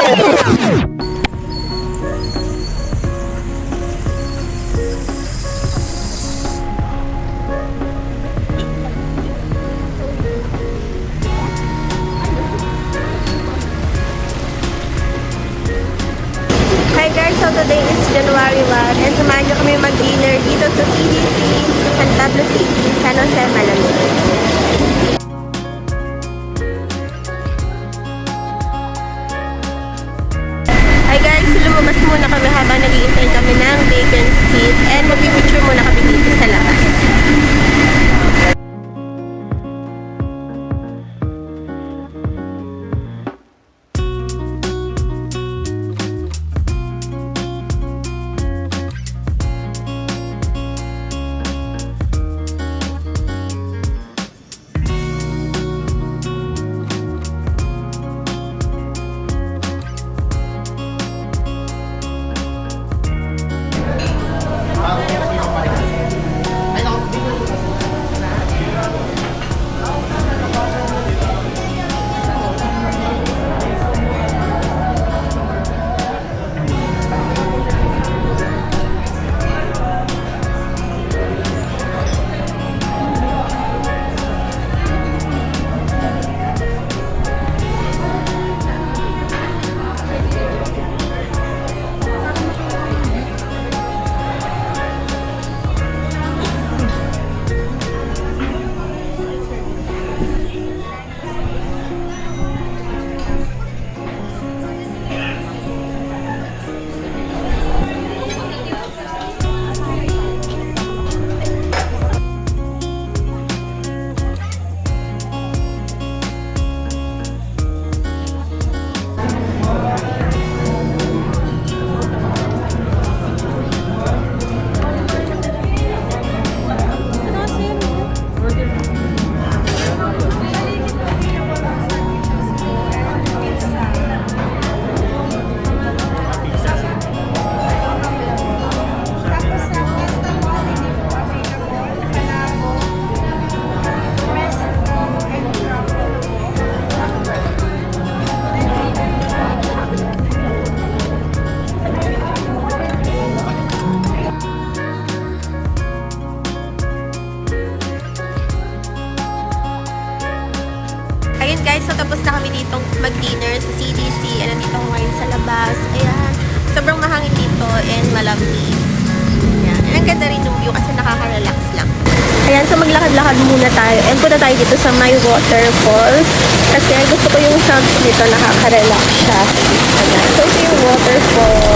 Hi guys, so today is January 1 and samahan nyo kami mag-dinner dito sa CDC sa San Pablo City, San Jose, Malamig. Hi guys, lumabas muna kami habang nag-iintay kami ng vacant seat and mag-picture muna kami dito sa labas. Ayun guys, so tapos na kami ditong mag-dinner sa CDC and nandito ako ngayon sa labas. Ayan, sobrang mahangin dito and malamig. Ayan, and ang ganda rin yung view kasi nakaka-relax lang. Ayan, so maglakad-lakad muna tayo and punta tayo dito sa my waterfalls kasi gusto ko yung sounds nito, nakaka-relax siya. Ayan, so ito yung waterfall.